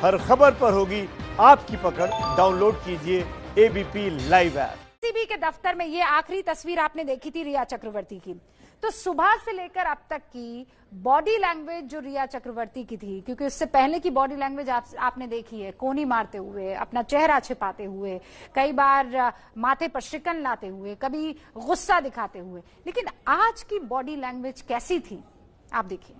हर खबर पर होगी आपकी पकड़। डाउनलोड कीजिए एबीपी लाइव ऐप। एनसीबी के दफ्तर में ये आखिरी तस्वीर आपने देखी थी रिया चक्रवर्ती की। तो सुबह से लेकर अब तक की बॉडी लैंग्वेज जो रिया चक्रवर्ती की थी, क्योंकि उससे पहले की बॉडी लैंग्वेज आपने देखी है, कोहनी मारते हुए, अपना चेहरा छिपाते हुए, कई बार माथे पर शिकन लाते हुए, कभी गुस्सा दिखाते हुए, लेकिन आज की बॉडी लैंग्वेज कैसी थी आप देखिए।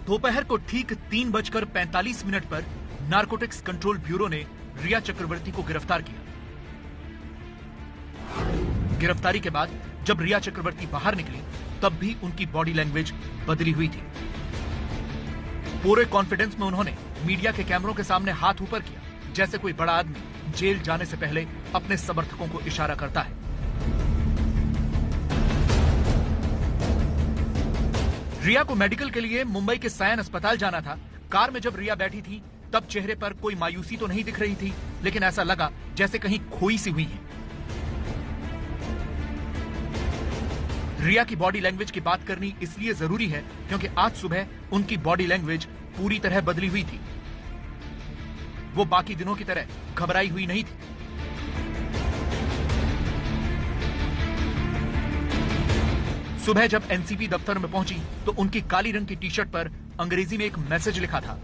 दोपहर को ठीक 3:45 पर नारकोटिक्स कंट्रोल ब्यूरो ने रिया चक्रवर्ती को गिरफ्तार किया। गिरफ्तारी के बाद जब रिया चक्रवर्ती बाहर निकली तब भी उनकी बॉडी लैंग्वेज बदली हुई थी। पूरे कॉन्फिडेंस में उन्होंने मीडिया के कैमरों के सामने हाथ ऊपर किया, जैसे कोई बड़ा आदमी जेल जाने से पहले अपने समर्थकों को इशारा करता है। रिया को मेडिकल के लिए मुंबई के सायन अस्पताल जाना था। कार में जब रिया बैठी थी तब चेहरे पर कोई मायूसी तो नहीं दिख रही थी, लेकिन ऐसा लगा जैसे कहीं खोई सी हुई है। रिया की बॉडी लैंग्वेज की बात करनी इसलिए जरूरी है क्योंकि आज सुबह उनकी बॉडी लैंग्वेज पूरी तरह बदली हुई थी। वो बाकी दिनों की तरह घबराई हुई नहीं थी। सुबह जब एनसीबी दफ्तर में पहुंची तो उनकी काली रंग की टी शर्ट पर अंग्रेजी में एक मैसेज लिखा था,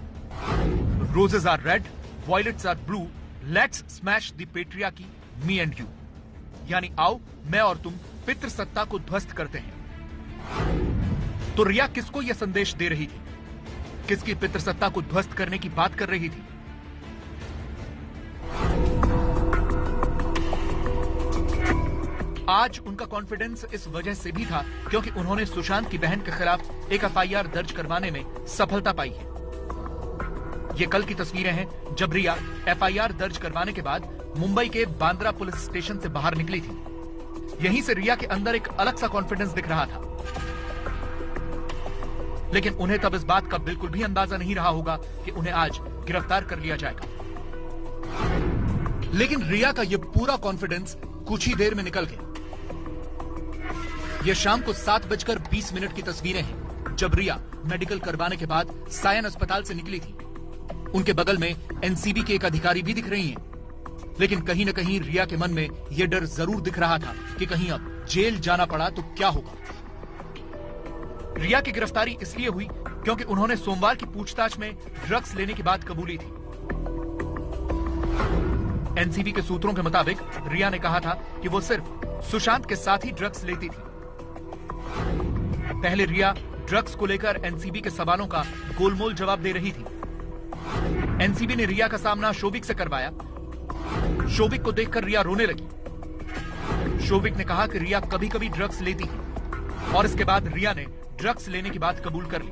roses are red, violets are blue, let's smash the patriarchy, me and you. यानी आओ मैं और तुम पितृ सत्ता को ध्वस्त करते हैं। तो रिया किसको यह संदेश दे रही थी? किसकी पितृ सत्ता को ध्वस्त करने की बात कर रही थी? आज उनका कॉन्फिडेंस इस वजह से भी था क्योंकि उन्होंने सुशांत की बहन के खिलाफ एक एफआईआर दर्ज करवाने में सफलता पाई है। ये कल की तस्वीरें हैं जब रिया एफआईआर दर्ज करवाने के बाद मुंबई के बांद्रा पुलिस स्टेशन से बाहर निकली थी। यहीं से रिया के अंदर एक अलग सा कॉन्फिडेंस दिख रहा था, लेकिन उन्हें तब इस बात का बिल्कुल भी अंदाजा नहीं रहा होगा कि उन्हें आज गिरफ्तार कर लिया जाएगा। लेकिन रिया का यह पूरा कॉन्फिडेंस कुछ ही देर में निकल गया। यह शाम को 7:20 की तस्वीरें हैं जब रिया मेडिकल करवाने के बाद सायन अस्पताल से निकली थी। उनके बगल में एनसीबी के एक अधिकारी भी दिख रही हैं। लेकिन कहीं न कहीं रिया के मन में यह डर जरूर दिख रहा था कि कहीं अब जेल जाना पड़ा तो क्या होगा। रिया की गिरफ्तारी इसलिए हुई क्योंकि उन्होंने सोमवार की पूछताछ में ड्रग्स लेने की बात कबूली थी। एनसीबी के सूत्रों के मुताबिक रिया ने कहा था कि वो सिर्फ सुशांत के साथ ही ड्रग्स लेती थी। पहले रिया ड्रग्स को लेकर एनसीबी के सवालों का गोलमोल जवाब दे रही थी। एनसीबी ने रिया का सामना शोभिक से करवाया। शोभिक को देखकर रिया रोने लगी। शोभिक ने कहा कि रिया कभी कभी ड्रग्स लेती है और इसके बाद रिया ने ड्रग्स लेने की बात कबूल कर ली।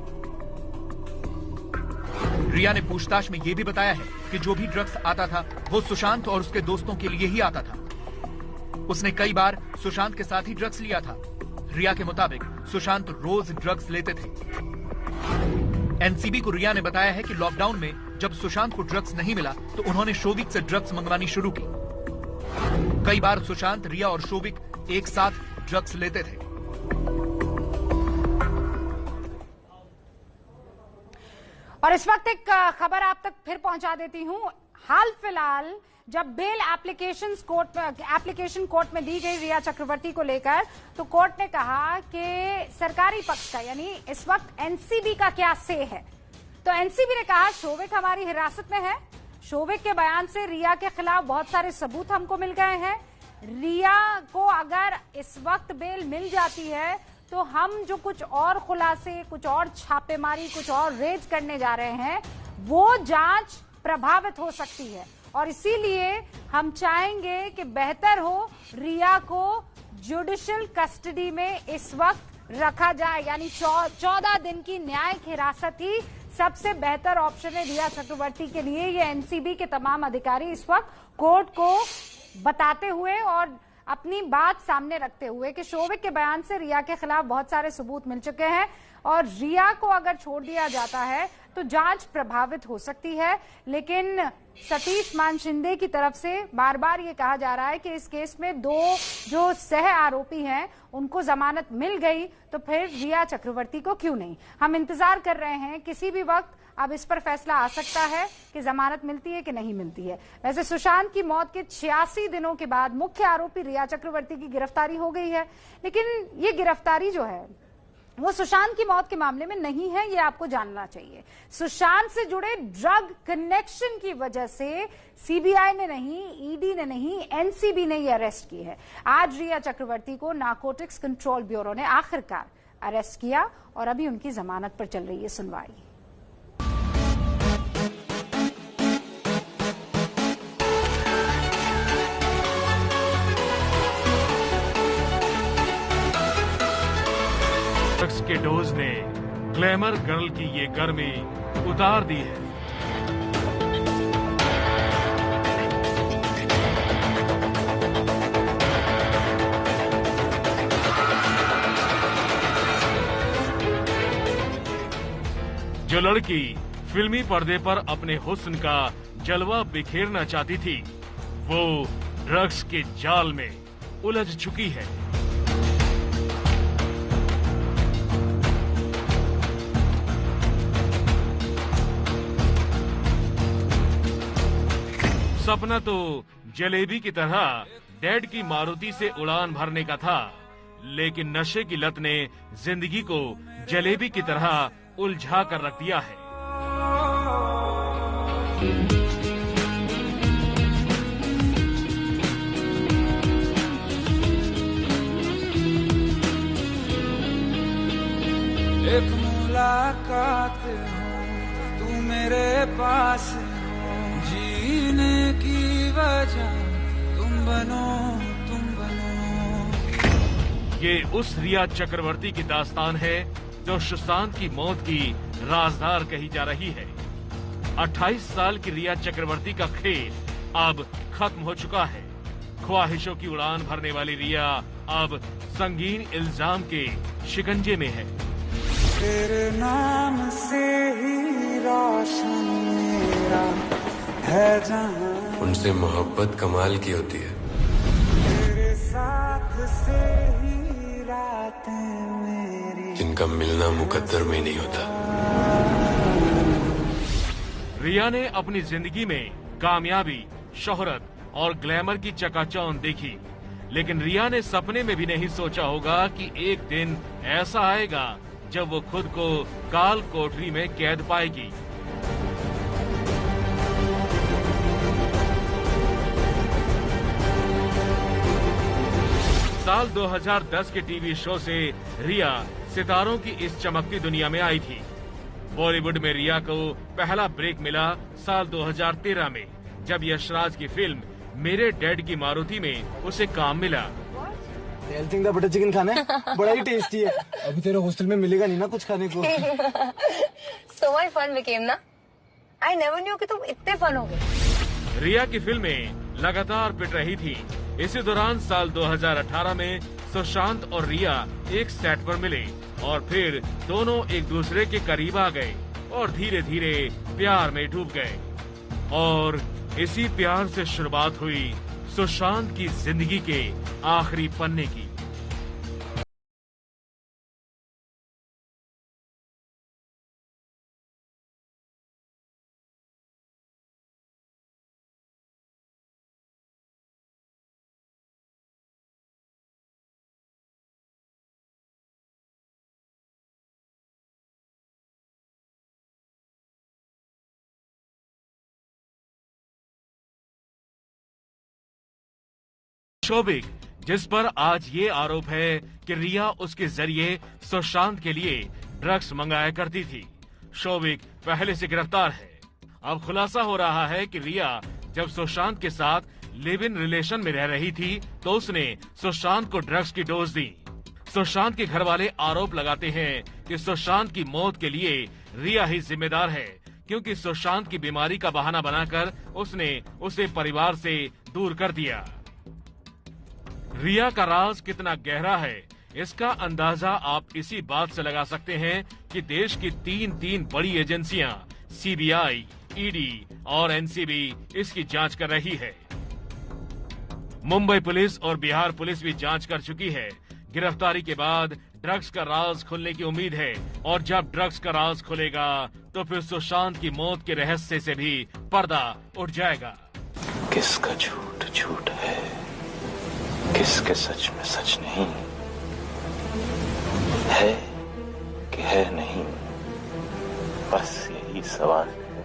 रिया ने पूछताछ में यह भी बताया है कि जो भी ड्रग्स आता था वो सुशांत और उसके दोस्तों के लिए ही आता था। उसने कई बार सुशांत के साथ ही ड्रग्स लिया था। रिया के मुताबिक सुशांत रोज ड्रग्स लेते थे। एनसीबी को रिया ने बताया है कि लॉकडाउन में जब सुशांत को ड्रग्स नहीं मिला तो उन्होंने शोभिक से ड्रग्स मंगवानी शुरू की। कई बार सुशांत, रिया और शोभिक एक साथ ड्रग्स लेते थे। और इस वक्त एक खबर आप तक फिर पहुंचा देती हूं। हाल फिलहाल जब बेल एप्लीकेशन कोर्ट में दी गई रिया चक्रवर्ती को लेकर, तो कोर्ट ने कहा कि सरकारी पक्ष का यानी इस वक्त एनसीबी का क्या से है। तो एनसीबी ने कहा शोभिक हमारी हिरासत में है। शोभिक के बयान से रिया के खिलाफ बहुत सारे सबूत हमको मिल गए हैं। रिया को अगर इस वक्त बेल मिल जाती है तो हम जो कुछ और खुलासे, कुछ और छापेमारी, कुछ और रेज करने जा रहे हैं, वो जांच प्रभावित हो सकती है। और इसीलिए हम चाहेंगे कि बेहतर हो रिया को जुडिशियल कस्टडी में इस वक्त रखा जाए, यानी 14 दिन की न्यायिक हिरासत ही सबसे बेहतर ऑप्शन है रिया चक्रवर्ती के लिए। ये एनसीबी के तमाम अधिकारी इस वक्त कोर्ट को बताते हुए और अपनी बात सामने रखते हुए कि शोविक के बयान से रिया के खिलाफ बहुत सारे सबूत मिल चुके हैं और रिया को अगर छोड़ दिया जाता है तो जांच प्रभावित हो सकती है। लेकिन सतीश मान शिंदे की तरफ से बार बार ये कहा जा रहा है कि इस केस में 2 जो सह आरोपी हैं उनको जमानत मिल गई तो फिर रिया चक्रवर्ती को क्यों नहीं। हम इंतजार कर रहे हैं, किसी भी वक्त अब इस पर फैसला आ सकता है कि जमानत मिलती है कि नहीं मिलती है। वैसे सुशांत की मौत के 86 दिनों के बाद मुख्य आरोपी रिया चक्रवर्ती की गिरफ्तारी हो गई है, लेकिन ये गिरफ्तारी जो है वो सुशांत की मौत के मामले में नहीं है, ये आपको जानना चाहिए। सुशांत से जुड़े ड्रग कनेक्शन की वजह से सीबीआई ने नहीं, ईडी ने नहीं, एनसीबी ने ये अरेस्ट की है। आज रिया चक्रवर्ती को नारकोटिक्स कंट्रोल ब्यूरो ने आखिरकार अरेस्ट किया और अभी उनकी जमानत पर चल रही है सुनवाई। ड्रग्स के डोज ने ग्लैमर गर्ल की ये गर्मी उतार दी है। जो लड़की फिल्मी पर्दे पर अपने हुस्न का जलवा बिखेरना चाहती थी, वो ड्रग्स के जाल में उलझ चुकी है। सपना तो जलेबी की तरह डैड की मारुति से उड़ान भरने का था, लेकिन नशे की लत ने जिंदगी को जलेबी की तरह उलझा कर रख दिया है। एक मुलाकात हो, तू मेरे पास हो, जीने की वजह तुम बनो। ये उस रिया चक्रवर्ती की दास्तान है जो सुशांत की मौत की राजदार कही जा रही है। 28 साल की रिया चक्रवर्ती का खेल अब खत्म हो चुका है। ख्वाहिशों की उड़ान भरने वाली रिया अब संगीन इल्जाम के शिकंजे में है। तेरे नाम से ही रोशन मेरा है जहां, उनसे मोहब्बत कमाल की होती है। तेरे साथ से ही रातें मेरी, जिनका मिलना मुकद्दर में नहीं होता। रिया ने अपनी जिंदगी में कामयाबी, शोहरत और ग्लैमर की चकाचौंध देखी, लेकिन रिया ने सपने में भी नहीं सोचा होगा कि एक दिन ऐसा आएगा जब वो खुद को काल कोठरी में कैद पाएगी। साल 2010 के टीवी शो से रिया सितारों की इस चमकती दुनिया में आई थी। बॉलीवुड में रिया को पहला ब्रेक मिला साल 2013 में, जब यशराज की फिल्म मेरे डैड की मारुति में उसे काम मिला। का बटर चिकन खाना है, बड़ा ही टेस्टी है। अभी तेरे हॉस्टल में मिलेगा नहीं ना कुछ खाने को। So much fun became ना। I never knew कि तुम इतने फन हो गए। रिया की फिल्में लगातार पिट रही थी। इसी दौरान साल 2018 में सुशांत और रिया एक सेट पर मिले और फिर दोनों एक दूसरे के करीब आ गए और धीरे धीरे प्यार में डूब गए। और इसी प्यार से शुरुआत हुई सुशांत की जिंदगी के आखिरी पन्ने की। शोभिक, जिस पर आज ये आरोप है कि रिया उसके जरिए सुशांत के लिए ड्रग्स मंगाया करती थी। शोभिक पहले से गिरफ्तार है। अब खुलासा हो रहा है कि रिया जब सुशांत के साथ लिव इन रिलेशन में रह रही थी तो उसने सुशांत को ड्रग्स की डोज दी। सुशांत के घर वाले आरोप लगाते हैं कि सुशांत की मौत के लिए रिया ही जिम्मेदार है, क्योंकि सुशांत की बीमारी का बहाना बनाकर उसने उसे परिवार से दूर कर दिया। रिया का राज कितना गहरा है, इसका अंदाजा आप इसी बात से लगा सकते हैं कि देश की तीन बड़ी एजेंसियां सीबीआई, ईडी और एनसीबी इसकी जांच कर रही है। मुंबई पुलिस और बिहार पुलिस भी जांच कर चुकी है। गिरफ्तारी के बाद ड्रग्स का राज खुलने की उम्मीद है और जब ड्रग्स का राज खुलेगा तो फिर सुशांत की मौत के रहस्य से भी पर्दा उठ जाएगा। किसका झूठ झूठ है, किसके सच में सच नहीं है कि है नहीं, बस यही सवाल है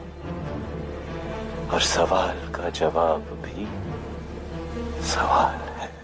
और सवाल का जवाब भी सवाल है।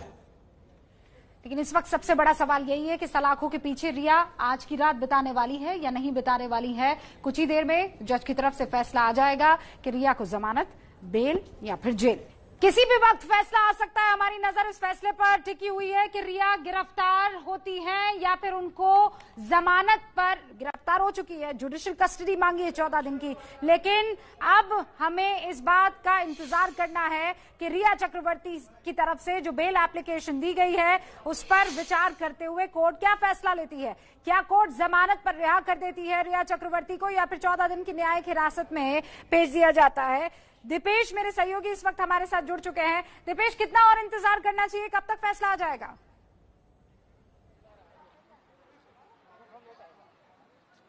लेकिन इस वक्त सबसे बड़ा सवाल यही है कि सलाखों के पीछे रिया आज की रात बिताने वाली है या नहीं बिताने वाली है। कुछ ही देर में जज की तरफ से फैसला आ जाएगा कि रिया को जमानत, बेल या फिर जेल। किसी भी वक्त फैसला आ सकता है। हमारी नजर इस फैसले पर टिकी हुई है कि रिया गिरफ्तार होती हैं या फिर उनको जमानत पर, गिरफ्तार हो चुकी है, जुडिशियल कस्टडी मांगी है 14 दिन की। लेकिन अब हमें इस बात का इंतजार करना है कि रिया चक्रवर्ती की तरफ से जो बेल एप्लीकेशन दी गई है उस पर विचार करते हुए कोर्ट क्या फैसला लेती है। क्या कोर्ट जमानत पर रिहा कर देती है रिया चक्रवर्ती को या फिर 14 दिन की न्यायिक हिरासत में भेज दिया जाता है। दीपेश मेरे सहयोगी इस वक्त हमारे साथ जुड़ चुके हैं। दीपेश, कितना और इंतजार करना चाहिए, कब तक फैसला आ जाएगा?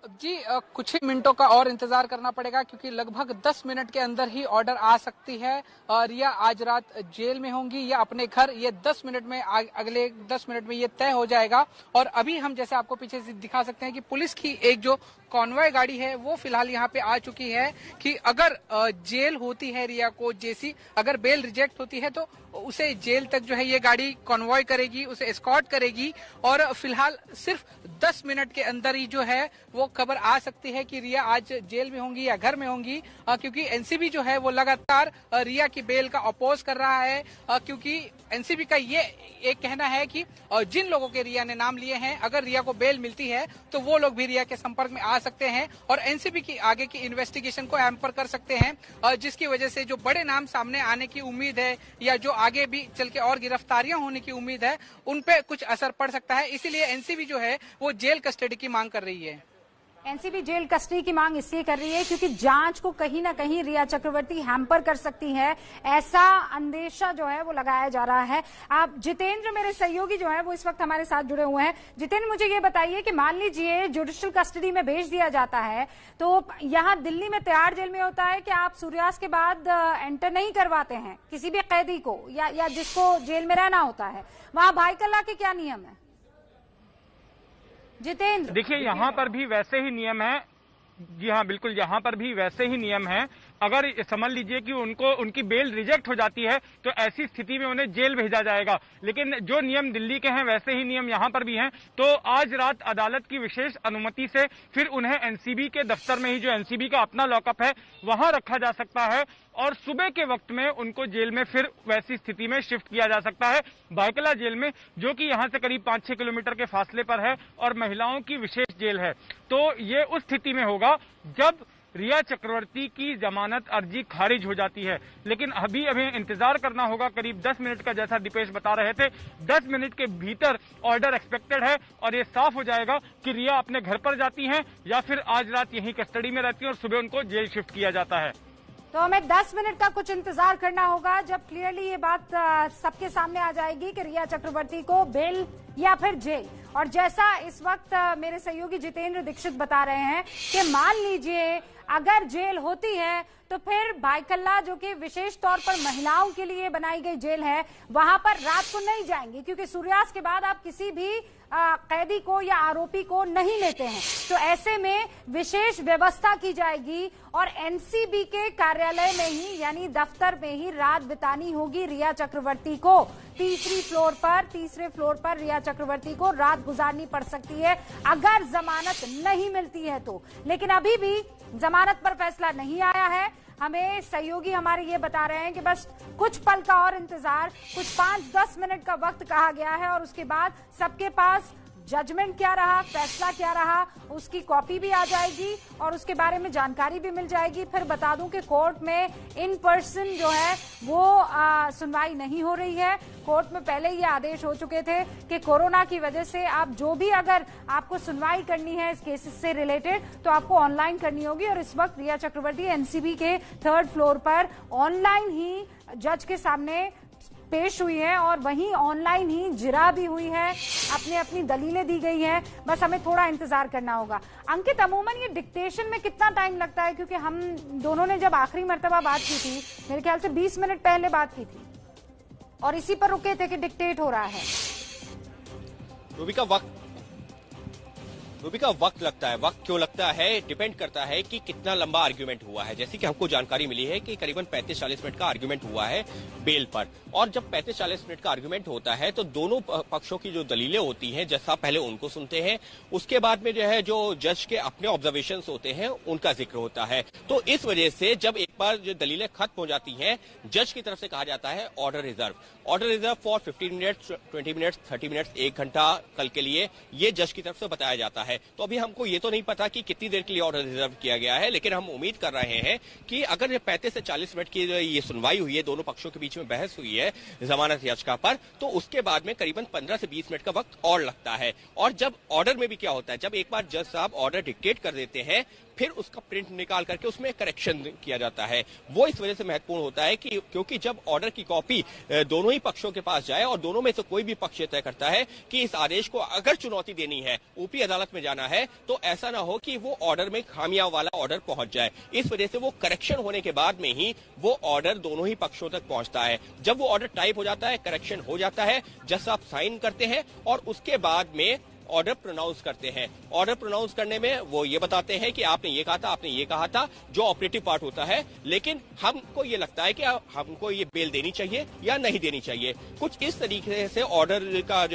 जी कुछ ही मिनटों का और इंतजार करना पड़ेगा क्योंकि लगभग 10 मिनट के अंदर ही ऑर्डर आ सकती है। रिया आज रात जेल में होंगी या अपने घर, ये 10 मिनट में, अगले 10 मिनट में ये तय हो जाएगा। और अभी हम जैसे आपको पीछे से दिखा सकते हैं कि पुलिस की एक जो कॉन्वॉय गाड़ी है वो फिलहाल यहाँ पे आ चुकी है कि अगर जेल होती है रिया को, जैसी अगर बेल रिजेक्ट होती है तो उसे जेल तक जो है ये गाड़ी कॉन्वॉय करेगी, उसे एस्कॉर्ट करेगी। और फिलहाल सिर्फ 10 मिनट के अंदर ही जो है वो खबर आ सकती है कि रिया आज जेल में होंगी या घर में होंगी, क्योंकि एनसीबी जो है वो लगातार रिया की बेल का अपोज कर रहा है। क्योंकि एनसीबी का ये एक कहना है कि जिन लोगों के रिया ने नाम लिए हैं, अगर रिया को बेल मिलती है तो वो लोग भी रिया के संपर्क में आ सकते हैं और एनसीबी की आगे की इन्वेस्टिगेशन को हैम्पर कर सकते हैं, जिसकी वजह से जो बड़े नाम सामने आने की उम्मीद है या जो आगे भी चल के और गिरफ्तारियां होने की उम्मीद है उन पे कुछ असर पड़ सकता है। इसीलिए एनसीबी जो है वो जेल कस्टडी की मांग कर रही है। एनसीबी जेल कस्टडी की मांग इसलिए कर रही है क्योंकि जांच को कहीं ना कहीं रिया चक्रवर्ती हैम्पर कर सकती है, ऐसा अंदेशा जो है वो लगाया जा रहा है। आप जितेंद्र मेरे सहयोगी जो है वो इस वक्त हमारे साथ जुड़े हुए हैं। जितेंद्र, मुझे ये बताइए कि मान लीजिए जुडिशियल कस्टडी में भेज दिया जाता है तो यहाँ दिल्ली में तिहाड़ जेल में होता है कि आप सूर्यास्त के बाद एंटर नहीं करवाते हैं किसी भी कैदी को या जिसको जेल में रहना होता है, वहाँ भाईकल्ला के क्या नियम है? जितेंद्र, देखिए यहाँ पर भी वैसे ही नियम है। जी हाँ, बिल्कुल, यहाँ पर भी वैसे ही नियम है। अगर समझ लीजिए कि उनकी बेल रिजेक्ट हो जाती है तो ऐसी स्थिति में उन्हें जेल भेजा जाएगा। लेकिन जो नियम दिल्ली के हैं वैसे ही नियम यहाँ पर भी हैं। तो आज रात अदालत की विशेष अनुमति से फिर उन्हें एनसीबी के दफ्तर में ही, जो एनसीबी का अपना लॉकअप है, वहां रखा जा सकता है और सुबह के वक्त में उनको जेल में फिर वैसी स्थिति में शिफ्ट किया जा सकता है, भाईकल्ला जेल में, जो कि यहाँ से करीब 5-6 किलोमीटर के फासले पर है और महिलाओं की विशेष जेल है। तो ये उस स्थिति में होगा जब रिया चक्रवर्ती की जमानत अर्जी खारिज हो जाती है। लेकिन अभी इंतजार करना होगा करीब 10 मिनट का, जैसा दीपेश बता रहे थे। 10 मिनट के भीतर ऑर्डर एक्सपेक्टेड है और ये साफ हो जाएगा कि रिया अपने घर पर जाती हैं या फिर आज रात यहीं कस्टडी में रहती है और सुबह उनको जेल शिफ्ट किया जाता है। तो हमें 10 मिनट का कुछ इंतजार करना होगा जब क्लियरली ये बात सबके सामने आ जाएगी कि रिया चक्रवर्ती को बेल या फिर जेल। और जैसा इस वक्त मेरे सहयोगी जितेंद्र दीक्षित बता रहे हैं कि मान लीजिए अगर जेल होती है तो फिर भाईकल्ला, जो कि विशेष तौर पर महिलाओं के लिए बनाई गई जेल है, वहां पर रात को नहीं जाएंगे क्योंकि सूर्यास्त के बाद आप किसी भी कैदी को या आरोपी को नहीं लेते हैं। तो ऐसे में विशेष व्यवस्था की जाएगी और एनसीबी के कार्यालय में ही, यानी दफ्तर में ही रात बितानी होगी रिया चक्रवर्ती को। तीसरे फ्लोर पर रिया चक्रवर्ती को रात गुजारनी पड़ सकती है अगर जमानत नहीं मिलती है तो। लेकिन अभी भी जमानत पर फैसला नहीं आया है। हमें सहयोगी हमारे ये बता रहे हैं कि बस कुछ पल का और इंतजार, कुछ 5-10 मिनट का वक्त कहा गया है और उसके बाद सबके पास जजमेंट क्या रहा, फैसला क्या रहा, उसकी कॉपी भी आ जाएगी और उसके बारे में जानकारी भी मिल जाएगी। फिर बता दूं कि कोर्ट में इन पर्सन जो है वो सुनवाई नहीं हो रही है। कोर्ट में पहले ये आदेश हो चुके थे कि कोरोना की वजह से आप जो भी अगर आपको सुनवाई करनी है इस केसेस से रिलेटेड तो आपको ऑनलाइन करनी होगी। और इस वक्त रिया चक्रवर्ती एनसीबी के 3rd फ्लोर पर ऑनलाइन ही जज के सामने पेश हुई है और वहीं ऑनलाइन ही जिरा भी हुई है, अपनी दलीलें दी गई हैं। बस हमें थोड़ा इंतजार करना होगा। अंकित, अमूमन ये डिक्टेशन में कितना टाइम लगता है? क्योंकि हम दोनों ने जब आखिरी मर्तबा बात की थी मेरे ख्याल से 20 मिनट पहले बात की थी और इसी पर रुके थे कि डिक्टेट हो रहा है। रूबिका, वक्त लगता है। वक्त क्यों लगता है डिपेंड करता है कि कितना लंबा आर्ग्यूमेंट हुआ है। जैसे कि हमको जानकारी मिली है कि करीबन 35-40 मिनट का आर्ग्यूमेंट हुआ है बेल पर। और जब 35-40 मिनट का आर्ग्यूमेंट होता है तो दोनों पक्षों की जो दलीलें होती हैं जैसा पहले उनको सुनते हैं, उसके बाद में जो है जो जज के अपने ऑब्जर्वेशन होते हैं उनका जिक्र होता है। तो इस वजह से जब एक बार जो दलीलें खत्म हो जाती हैं जज की तरफ से कहा जाता है order reserve for 15 minutes, 20 minutes, 30 minutes, 1 घंटा कल के लिए, ये जज की तरफ से बताया जाता है। तो अभी हमको ये तो नहीं पता कि कितनी देर के लिए ऑर्डर रिजर्व किया गया है, लेकिन हम उम्मीद कर रहे हैं कि अगर ये 35 से 40 मिनट की ये सुनवाई हुई है, दोनों पक्षों के बीच में बहस हुई है जमानत याचिका पर, तो उसके बाद में करीबन 15 से 20 मिनट का वक्त और लगता है। और जब ऑर्डर में भी क्या होता है, जब एक बार जज साहब ऑर्डर डिक्टेट कर देते हैं फिर उसका प्रिंट निकाल करके उसमें करेक्शन किया जाता है। वो इस वजह से महत्वपूर्ण होता है कि क्योंकि जब ऑर्डर की कॉपी दोनों ही पक्षों के पास जाए और दोनों में से कोई भी पक्ष तय करता है कि इस आदेश को अगर चुनौती देनी है, ऊपरी अदालत में जाना है, तो ऐसा ना हो कि वो ऑर्डर में खामियां वाला ऑर्डर पहुंच जाए। इस वजह से वो करेक्शन होने के बाद में ही वो ऑर्डर दोनों ही पक्षों तक पहुंचता है। जब वो ऑर्डर टाइप हो जाता है, करेक्शन हो जाता है, जज साहब साइन करते हैं और उसके बाद में ऑर्डर प्रोनाउंस करते हैं। ऑर्डर प्रोनाउंस करने में वो ये बताते हैं कि आपने ये कहा था, आपने ये कहा था, जो ऑपरेटिव पार्ट होता है। लेकिन हमको ये लगता है कि हमको ये बेल देनी चाहिए या नहीं देनी चाहिए, कुछ इस तरीके से ऑर्डर का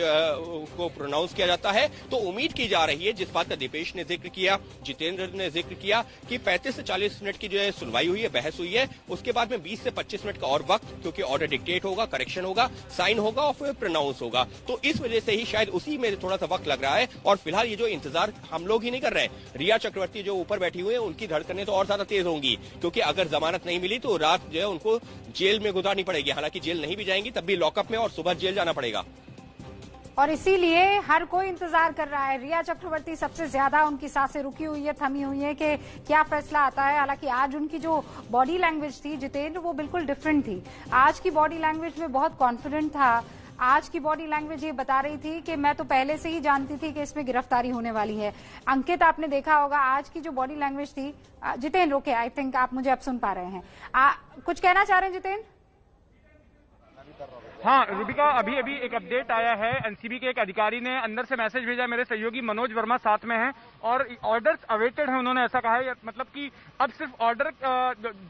को प्रोनाउंस किया जाता है। तो उम्मीद की जा रही है, जिस बात का दीपेश ने जिक्र किया, जितेंद्र ने जिक्र किया, कि 35 से 40 मिनट की जो है सुनवाई हुई है, बहस हुई है, उसके बाद में 20 से 25 मिनट का और वक्त, क्योंकि ऑर्डर डिक्टेट होगा, करेक्शन होगा, साइन होगा और फिर प्रोनाउंस होगा। तो इस वजह से ही शायद उसी में थोड़ा सा वक्त रहा है। और फिलहाल ये जो इंतजार हम लोग ही नहीं कर रहे हैं, रिया चक्रवर्ती जो ऊपर बैठी हुई है उनकी धड़कनें तो और ज्यादा तेज होंगी, क्योंकि अगर जमानत नहीं मिली तो रात जो है उनको जेल में गुजारनी पड़ेगी। हालांकि जेल नहीं भी जाएंगी तब भी लॉकअप में और सुबह जेल जाना पड़ेगा। और इसीलिए हर कोई इंतजार कर रहा है। रिया चक्रवर्ती सबसे ज्यादा, उनकी सांसें रुकी हुई है, थमी हुई है कि क्या फैसला आता है। हालांकि आज उनकी जो बॉडी लैंग्वेज थी जितेंद्र, वो बिल्कुल डिफरेंट थी। आज की बॉडी लैंग्वेज में बहुत कॉन्फिडेंट था। आज की बॉडी लैंग्वेज ये बता रही थी कि मैं तो पहले से ही जानती थी कि इसमें गिरफ्तारी होने वाली है। अंकित, आपने देखा होगा आज की जो बॉडी लैंग्वेज थी। जितेंद्र, ओके, आई थिंक आप मुझे अब सुन पा रहे हैं। कुछ कहना चाह रहे हैं जितेंद्र? हाँ रूबिका, अभी एक अपडेट आया है। एनसीबी के एक अधिकारी ने अंदर से मैसेज भेजा, मेरे सहयोगी मनोज वर्मा साथ में हैं और ऑर्डर्स अवेटेड हैं, उन्होंने ऐसा कहा है। मतलब कि अब सिर्फ ऑर्डर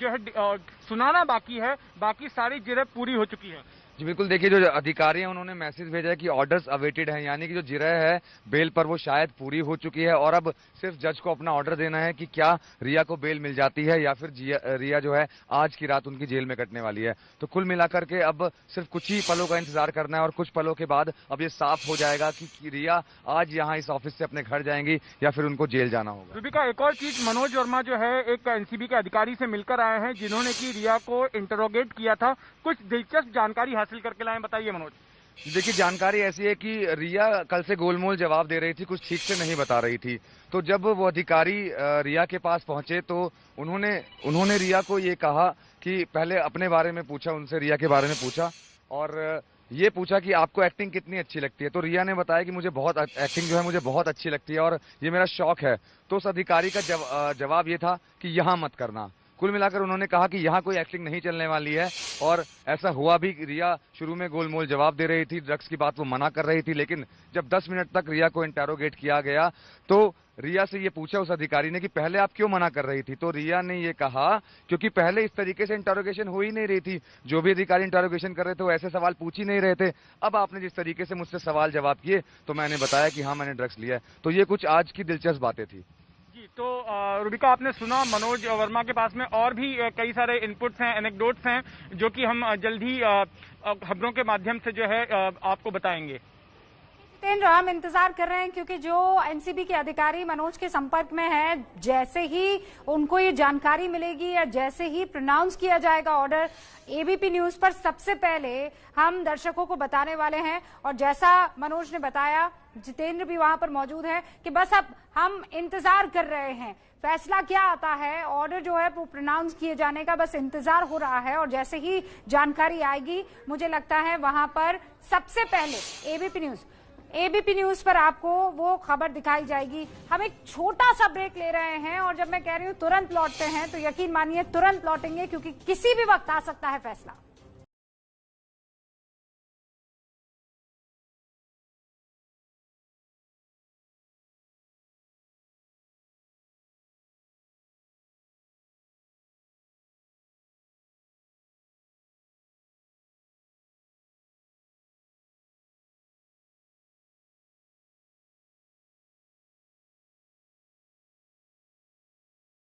जो है सुनाना बाकी है, बाकी सारी जिरह पूरी हो चुकी है। जी बिल्कुल, देखिए जो अधिकारी हैं उन्होंने मैसेज भेजा है कि ऑर्डर्स अवेटेड हैं, यानी कि जो जिरह है बेल पर वो शायद पूरी हो चुकी है और अब सिर्फ जज को अपना ऑर्डर देना है कि क्या रिया को बेल मिल जाती है या फिर रिया जो है आज की रात उनकी जेल में कटने वाली है। तो कुल मिलाकर के अब सिर्फ कुछ ही पलों का इंतजार करना है और कुछ पलों के बाद अब ये साफ हो जाएगा कि रिया आज यहाँ इस ऑफिस से अपने घर जाएंगी या फिर उनको जेल जाना होगा। रूबिका, एक और चीज, मनोज वर्मा जो है एक एनसीबी के अधिकारी से मिलकर आए हैं जिन्होंने की रिया को इंटरोगेट किया था। कुछ दिलचस्प जानकारी हासिल करके लाए, बताइए मनोज। देखिए, जानकारी ऐसी है कि रिया कल से गोलमोल जवाब दे रही थी, कुछ ठीक से नहीं बता रही थी। तो जब वो अधिकारी रिया के पास पहुंचे तो उन्होंने रिया को ये कहा कि पहले अपने बारे में पूछा, उनसे रिया के बारे में पूछा और ये पूछा कि आपको एक्टिंग कितनी अच्छी लगती है। तो रिया ने बताया कि मुझे बहुत एक्टिंग जो है मुझे बहुत अच्छी लगती है और ये मेरा शौक है। तो उस अधिकारी का जवाब ये था कि यहाँ मत करना। कुल मिलाकर उन्होंने कहा कि यहाँ कोई एक्टिंग नहीं चलने वाली है और ऐसा हुआ भी। रिया शुरू में गोलमोल जवाब दे रही थी, ड्रग्स की बात वो मना कर रही थी, लेकिन जब 10 मिनट तक रिया को इंटेरोगेट किया गया तो रिया से ये पूछा उस अधिकारी ने कि पहले आप क्यों मना कर रही थी। तो रिया ने ये कहा क्योंकि पहले इस तरीके से इंटेरोगेशन हो ही नहीं रही थी, जो भी अधिकारी इंटेरोगेशन कर रहे थे वो ऐसे सवाल पूछ ही नहीं रहे थे। अब आपने जिस तरीके से मुझसे सवाल जवाब किए तो मैंने बताया कि हाँ मैंने ड्रग्स लिया है। तो ये कुछ आज की दिलचस्प बातें थी। तो रूबिका, आपने सुना मनोज वर्मा के पास में और भी कई सारे इनपुट्स हैं, एनेक्डोट्स हैं, जो कि हम जल्द ही खबरों के माध्यम से जो है आपको बताएंगे। जितेंद्र, हम इंतजार कर रहे हैं क्योंकि जो एनसीबी के अधिकारी मनोज के संपर्क में है, जैसे ही उनको ये जानकारी मिलेगी या जैसे ही प्रोनाउंस किया जाएगा ऑर्डर, एबीपी न्यूज पर सबसे पहले हम दर्शकों को बताने वाले हैं। और जैसा मनोज ने बताया, जितेंद्र भी वहां पर मौजूद है कि बस अब हम इंतजार कर रहे हैं फैसला क्या आता है। ऑर्डर जो है वो प्रोनाउंस किए जाने का बस इंतजार हो रहा है और जैसे ही जानकारी आएगी मुझे लगता है वहां पर सबसे पहले एबीपी न्यूज पर आपको वो खबर दिखाई जाएगी। हम एक छोटा सा ब्रेक ले रहे हैं और जब मैं कह रही हूं तुरंत लौटते हैं तो यकीन मानिए तुरंत लौटेंगे, क्योंकि किसी भी वक्त आ सकता है फैसला।